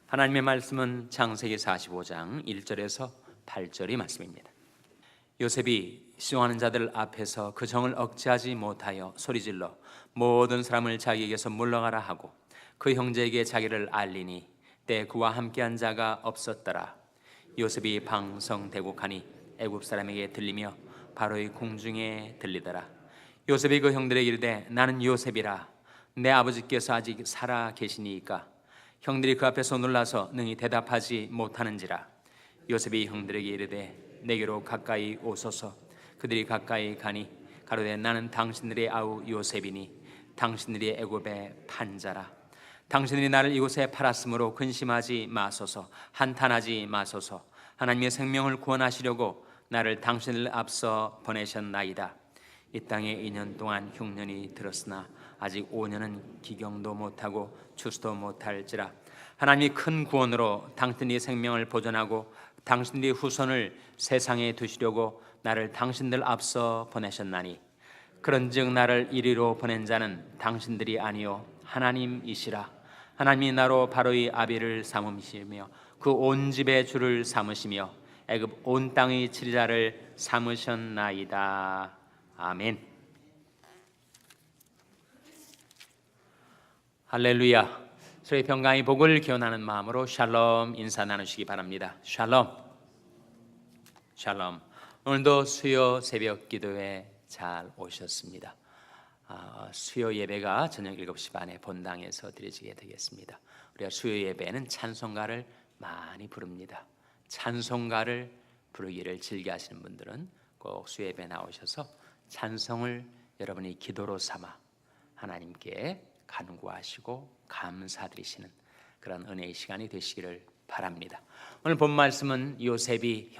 하나님의 말씀은 창세기 45장 1절에서 8절이 말씀입니다. 요셉이 수용하는 자들 앞에서 그 정을 억제하지 못하여 소리질러 모든 사람을 자기에게서 물러가라 하고 그 형제에게 자기를 알리니 때 그와 함께한 자가 없었더라. 요셉이 방성되고 가니 애굽 사람에게 들리며 바로의 궁중에 들리더라. 요셉이 그 형들에게 이르되 나는 요셉이라. 내 아버지께서 아직 살아 계시니이까. 형들이 그 앞에서 놀라서 능히 대답하지 못하는지라. 요셉이 형들에게 이르되 내게로 가까이 오소서. 그들이 가까이 가니 가로되 나는 당신들의 아우 요셉이니 당신들이 애굽의 판자라. 당신들이 나를 이곳에 팔았으므로 근심하지 마소서. 한탄하지 마소서. 하나님의 생명을 구원하시려고 나를 당신을 앞서 보내셨나이다. 이 땅에 2년 동안 흉년이 들었으나 아직 5년은 기경도 못하고 추수도 못할지라. 하나님이 큰 구원으로 당신의 생명을 보존하고 당신의 후손을 세상에 두시려고 나를 당신들 앞서 보내셨나니 그런즉 나를 이리로 보낸 자는 당신들이 아니요 하나님이시라. 하나님이 나로 바로의 아비를 삼으시며 그 온 집의 주를 삼으시며 애굽 온 땅의 지리자를 삼으셨나이다. 아멘. 할렐루야. 저희 평강의 복을 기원하는 마음으로 샬롬 인사 나누시기 바랍니다. 샬롬. 샬롬. 오늘도 수요 새벽 기도에 잘 오셨습니다. 수요 예배가 저녁 7시 반에 본당에서 드려지게 되겠습니다. 우리가 수요 예배는 찬송가를 많이 부릅니다. 찬송가를 부르기를 즐겨하시는 분들은 꼭 수요 예배 나오셔서 찬송을 여러분이 기도로 삼아 하나님께 간구하시고 감사드리시는 그런 은혜의 시간이 되시기를 바랍니다. 오늘 본 말씀은 요셉이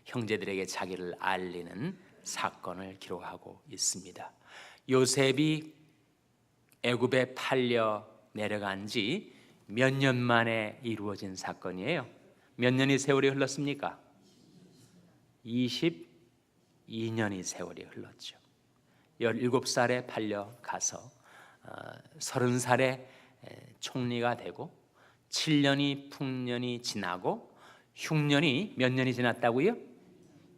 형제들에게 자기를 알리는 사건을 기록하고 있습니다. 요셉이 애굽에 팔려 내려간 지 몇 년 만에 이루어진 사건이에요. 몇 년의 세월이 흘렀습니까? 22년의 세월이 흘렀죠. 17살에 팔려 가서 30살에 총리가 되고 7년이 풍년이 지나고 흉년이 몇 년이 지났다고요?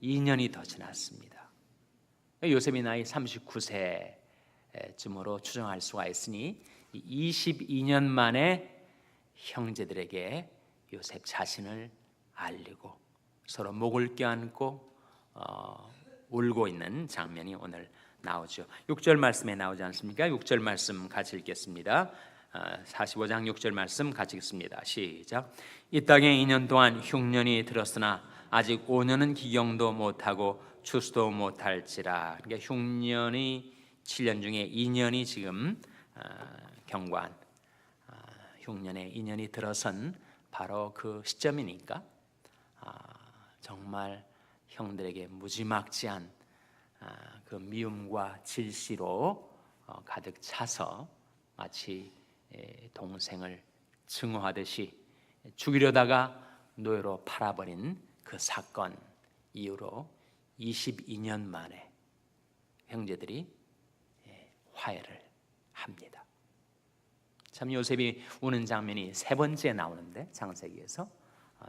2년이 더 지났습니다. 요셉이 나이 39세쯤으로 추정할 수가 있으니 22년 만에 형제들에게 요셉 자신을 알리고 서로 목을 껴안고 울고 있는 장면이 오늘 나오죠. 6절 말씀에 나오지 않습니까? 6절 말씀 같이 읽겠습니다. 45장 6절 말씀 같이 읽습니다. 시작. 이 땅에 2년 동안 흉년이 들었으나 아직 5년은 기경도 못하고 추수도 못할지라. 그러니까 흉년이 7년 중에 2년이 지금 경관 흉년에 2년이 들어선 바로 그 시점이니까 정말 형들에게 무지막지한 그 미움과 질시로 가득 차서 마치 동생을 증오하듯이 죽이려다가 노예로 팔아버린 그 사건 이후로 22년 만에 형제들이 화해를 합니다. 참 요셉이 우는 장면이 세 번째 나오는데 창세기에서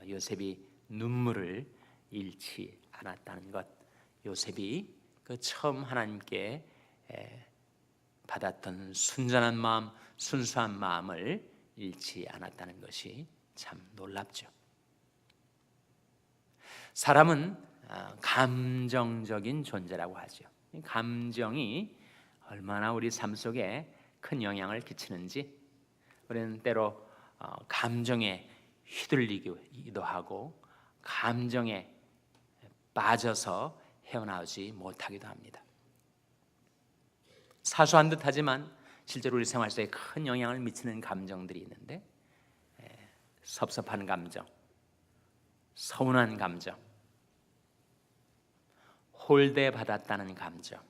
요셉이 눈물을 잃지 않았다는 것, 요셉이 그 처음 하나님께 받았던 순전한 마음, 순수한 마음을 잃지 않았다는 것이 참 놀랍죠. 사람은 감정적인 존재라고 하죠. 감정이 얼마나 우리 삶 속에 큰 영향을 끼치는지 우리는 때로 감정에 휘둘리기도 하고 감정에 빠져서 헤어나오지 못하기도 합니다. 사소한 듯하지만 실제로 우리 생활 속에 큰 영향을 미치는 감정들이 있는데 섭섭한 감정, 서운한 감정, 홀대받았다는 감정,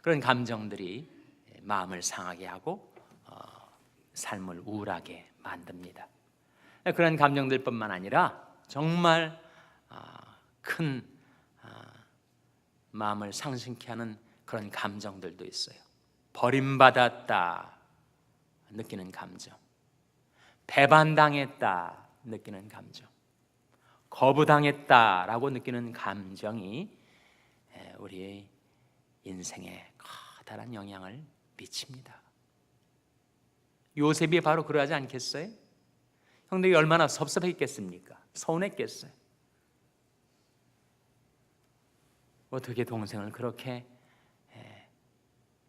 그런 감정들이 마음을 상하게 하고 삶을 우울하게 만듭니다. 그런 감정들뿐만 아니라 정말 큰 마음을 상심케 하는 그런 감정들도 있어요. 버림받았다 느끼는 감정, 배반당했다 느끼는 감정, 거부당했다라고 느끼는 감정이 우리의 인생에 커다란 영향을 미칩니다. 요셉이 바로 그러하지 않겠어요? 형들이 얼마나 섭섭했겠습니까? 서운했겠어요? 어떻게 동생을 그렇게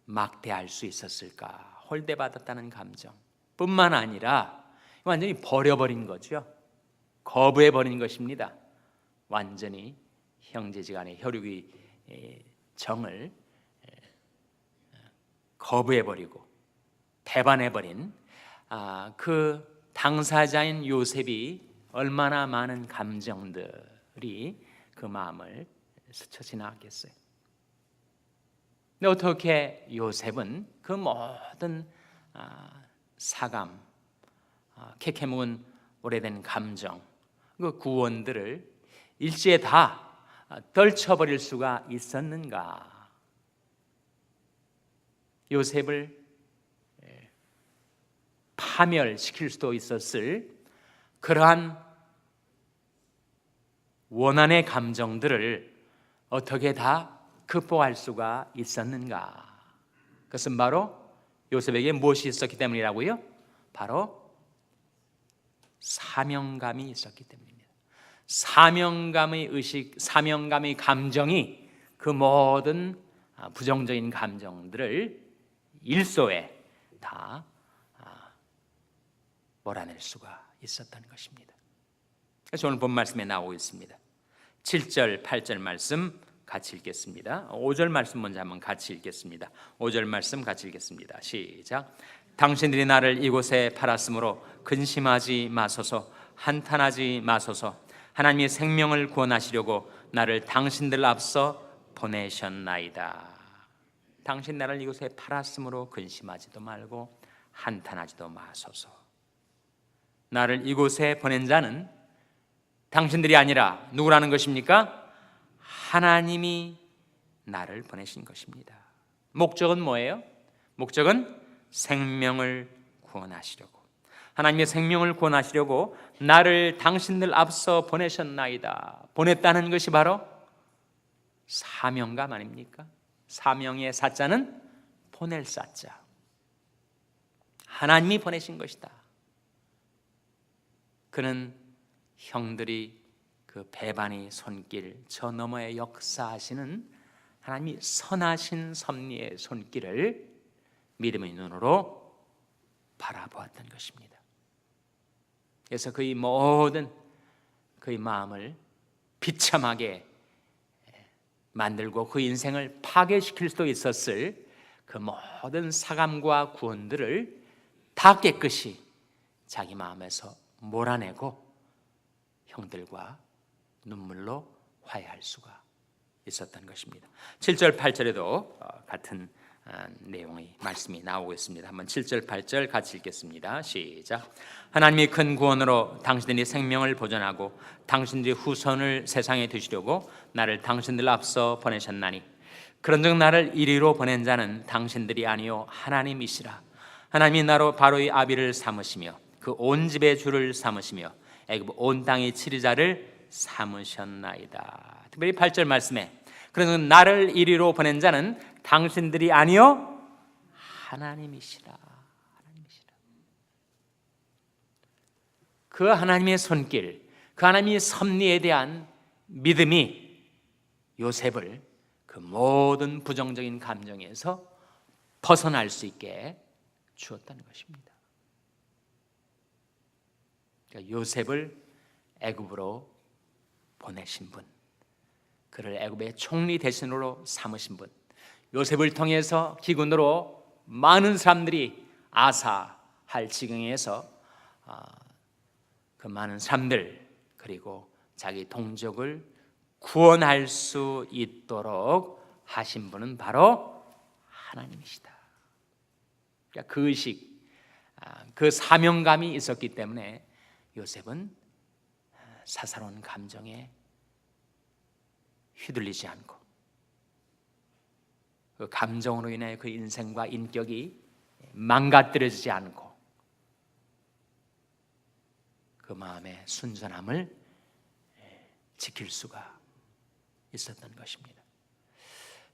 막대할 수 있었을까? 홀대받았다는 감정 뿐만 아니라 완전히 버려버린 거죠. 거부해버린 것입니다. 완전히 형제지간의 혈육의 정을 거부해버리고 배반해버린 그 당사자인 요셉이 얼마나 많은 감정들이 그 마음을 스쳐 지나갔겠어요. 근데 어떻게 요셉은 그 모든 사감, 캐캐묵은 오래된 감정, 그 구원들을 일시에 다 떨쳐버릴 수가 있었는가? 요셉을 파멸시킬 수도 있었을 그러한 원한의 감정들을 어떻게 다 극복할 수가 있었는가? 그것은 바로 요셉에게 무엇이 있었기 때문이라고요? 바로 사명감이 있었기 때문입니다. 사명감의 의식, 사명감의 감정이 그 모든 부정적인 감정들을 일소에 다 몰아낼 수가 있었다는 것입니다. 그래서 오늘 본 말씀에 나오고 있습니다. 7절, 8절 말씀 같이 읽겠습니다. 5절 말씀 먼저 한번 같이 읽겠습니다. 5절 말씀 같이 읽겠습니다. 시작. 당신들이 나를 이곳에 팔았으므로 근심하지 마소서, 한탄하지 마소서. 하나님이 생명을 구원하시려고 나를 당신들 앞서 보내셨나이다. 당신 나를 이곳에 팔았으므로 근심하지도 말고 한탄하지도 마소서. 나를 이곳에 보낸 자는 당신들이 아니라 누구라는 것입니까? 하나님이 나를 보내신 것입니다. 목적은 뭐예요? 목적은 생명을 구원하시려고, 하나님의 생명을 구원하시려고 나를 당신들 앞서 보내셨나이다. 보냈다는 것이 바로 사명감 아닙니까? 사명의 사자는 보낼 사자, 하나님이 보내신 것이다. 그는 형들이 그 배반의 손길, 저 너머에 역사하시는 하나님이 선하신 섭리의 손길을 믿음의 눈으로 바라보았던 것입니다. 그래서 그의 모든 그의 마음을 비참하게 만들고 그 인생을 파괴시킬 수도 있었을 그 모든 사감과 구원들을 다 깨끗이 자기 마음에서 몰아내고 형들과 눈물로 화해할 수가 있었던 것입니다. 7절 8절에도 같은 내용의 말씀이 나오고 있습니다. 한번 7절 8절 같이 읽겠습니다. 시작. 하나님이 큰 구원으로 당신들이 생명을 보존하고 당신들이 후손을 세상에 두시려고 나를 당신들 앞서 보내셨나니 그런즉 나를 이리로 보낸 자는 당신들이 아니요 하나님이시라. 하나님이 나로 바로의 아비를 삼으시며 그 온 집의 주를 삼으시며 애굽 온 땅의 치리자를 삼으셨나이다. 특별히 8절 말씀에 그래서 나를 이리로 보낸 자는 당신들이 아니요 하나님이시라. 하나님이시라. 그 하나님의 손길, 그 하나님의 섭리에 대한 믿음이 요셉을 그 모든 부정적인 감정에서 벗어날 수 있게 주었다는 것입니다. 그러니까 요셉을 애굽으로 보내신 분, 그를 애굽의 총리 대신으로 삼으신 분, 요셉을 통해서 기근으로 많은 사람들이 아사할 지경에서 그 많은 사람들 그리고 자기 동족을 구원할 수 있도록 하신 분은 바로 하나님이시다. 그러니까 그 의식, 그 사명감이 있었기 때문에 요셉은 사사로운 감정에 휘둘리지 않고 그 감정으로 인해 그 인생과 인격이 망가뜨려지지 않고 그 마음의 순전함을 지킬 수가 있었던 것입니다.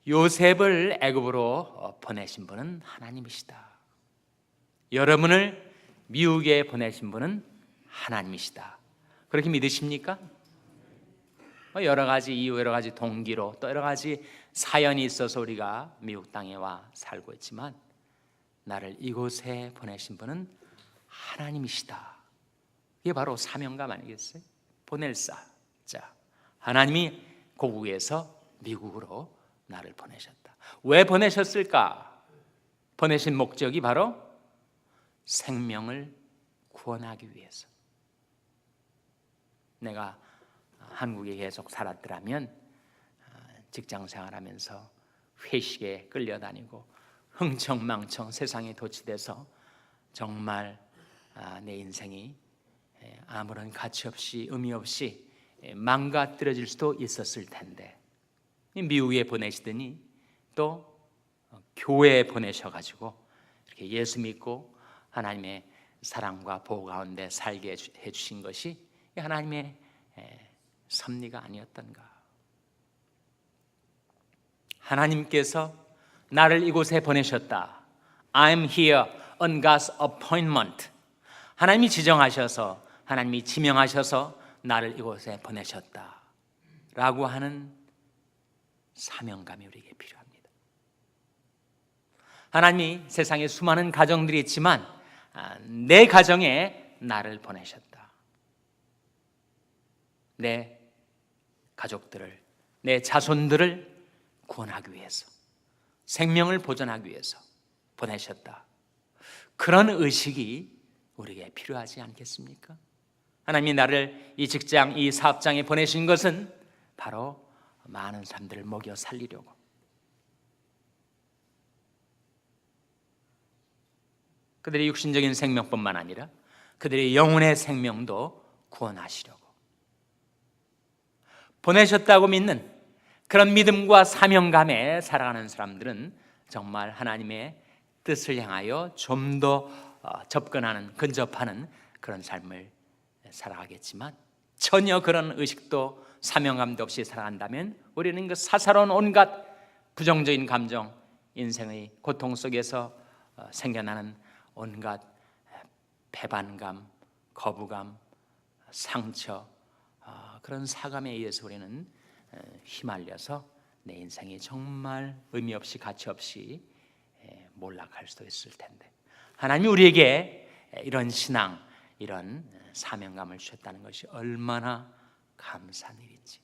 요셉을 애굽으로 보내신 분은 하나님이시다. 여러분을 미국에 보내신 분은 하나님이시다. 그렇게 믿으십니까? 여러 가지 이유, 여러 가지 동기로 또 여러 가지 사연이 있어서 우리가 미국 땅에 와 살고 있지만 나를 이곳에 보내신 분은 하나님이시다. 이게 바로 사명감 아니겠어요? 보낼 자, 하나님이 고국에서 미국으로 나를 보내셨다. 왜 보내셨을까? 보내신 목적이 바로 생명을 구원하기 위해서. 내가 한국에 계속 살았더라면 직장 생활하면서 회식에 끌려다니고 흥청망청 세상에 도취돼서 정말 내 인생이 아무런 가치 없이 의미 없이 망가뜨려질 수도 있었을 텐데 미국에 보내시더니 또 교회에 보내셔가지고 이렇게 예수 믿고 하나님의 사랑과 보호 가운데 살게 해주신 것이 하나님의 섭리가 아니었던가. 하나님께서 나를 이곳에 보내셨다. I'm here on God's appointment. 하나님이 지정하셔서, 하나님이 지명하셔서 나를 이곳에 보내셨다 라고 하는 사명감이 우리에게 필요합니다. 하나님이 세상에 수많은 가정들이 있지만 내 가정에 나를 보내셨다. 내 가족들을, 내 자손들을 구원하기 위해서, 생명을 보존하기 위해서 보내셨다. 그런 의식이 우리에게 필요하지 않겠습니까? 하나님이 나를 이 직장, 이 사업장에 보내신 것은 바로 많은 사람들을 먹여 살리려고, 그들의 육신적인 생명뿐만 아니라 그들의 영혼의 생명도 구원하시려고 보내셨다고 믿는 그런 믿음과 사명감에 살아가는 사람들은 정말 하나님의 뜻을 향하여 좀 더 접근하는, 근접하는 그런 삶을 살아가겠지만 전혀 그런 의식도 사명감도 없이 살아간다면 우리는 그 사사로운 온갖 부정적인 감정, 인생의 고통 속에서 생겨나는 온갖 배반감, 거부감, 상처, 그런 사감에 의해서 우리는 휘말려서 내 인생이 정말 의미 없이 가치 없이 몰락할 수도 있을 텐데 하나님이 우리에게 이런 신앙, 이런 사명감을 주셨다는 것이 얼마나 감사한 일인지.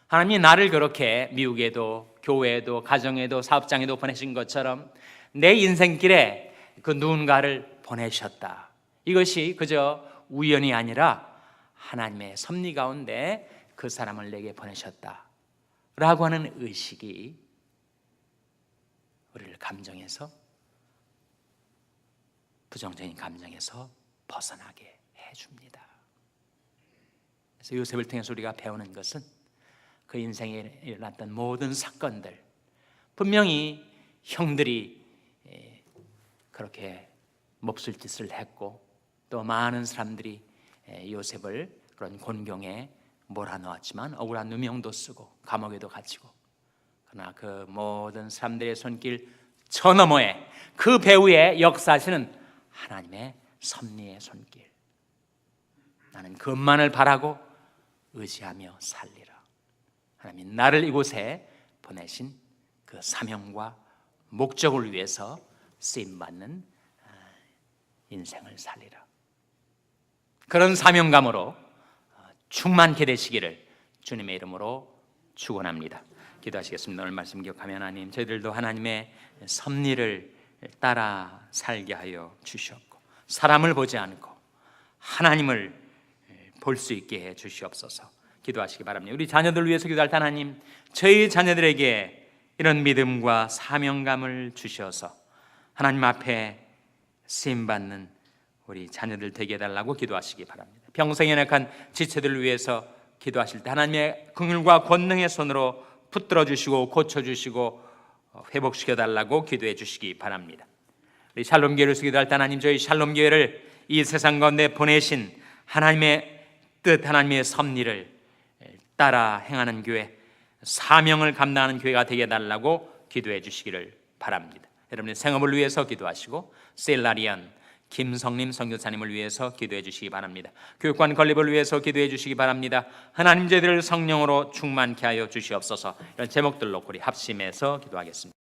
하나님이 나를 그렇게 미국에도 교회에도 가정에도 사업장에도 보내신 것처럼 내 인생길에 그 누군가를 보내셨다. 이것이 그저 우연이 아니라 하나님의 섭리 가운데 그 사람을 내게 보내셨다 라고 하는 의식이 우리를 감정에서, 부정적인 감정에서 벗어나게 해줍니다. 그래서 요셉을 통해서 우리가 배우는 것은 그 인생에 일어났던 모든 사건들, 분명히 형들이 그렇게 몹쓸 짓을 했고 또 많은 사람들이 요셉을 그런 곤경에 몰아넣었지만 억울한 누명도 쓰고 감옥에도 갇히고, 그러나 그 모든 사람들의 손길 저 너머에 그 배후에 역사하시는 하나님의 섭리의 손길, 나는 그것만을 바라고 의지하며 살리라. 하나님 나를 이곳에 보내신 그 사명과 목적을 위해서 쓰임받는 인생을 살리라. 그런 사명감으로 충만케 되시기를 주님의 이름으로 축원합니다. 기도하시겠습니다. 오늘 말씀 기억하며 하나님, 저희들도 하나님의 섭리를 따라 살게 하여 주시옵고 사람을 보지 않고 하나님을 볼 수 있게 해 주시옵소서. 기도하시기 바랍니다. 우리 자녀들 위해서 기도할 때 하나님, 저희 자녀들에게 이런 믿음과 사명감을 주셔서 하나님 앞에 쓰임받는 우리 자녀들 되게 해달라고 기도하시기 바랍니다. 평생에 연약한 지체들을 위해서 기도하실 때 하나님의 긍휼과 권능의 손으로 붙들어 주시고 고쳐주시고 회복시켜 달라고 기도해 주시기 바랍니다. 우리 샬롬교회를 기도할 때 하나님, 저희 샬롬교회를 이 세상 가운데 보내신 하나님의 뜻, 하나님의 섭리를 따라 행하는 교회, 사명을 감당하는 교회가 되게 해달라고 기도해 주시기를 바랍니다. 여러분의 생업을 위해서 기도하시고 셀라리안 김성림 선교사님을 위해서 기도해 주시기 바랍니다. 교육관 건립을 위해서 기도해 주시기 바랍니다. 하나님 저희들을 성령으로 충만케 하여 주시옵소서. 이런 제목들 놓고 우리 합심해서 기도하겠습니다.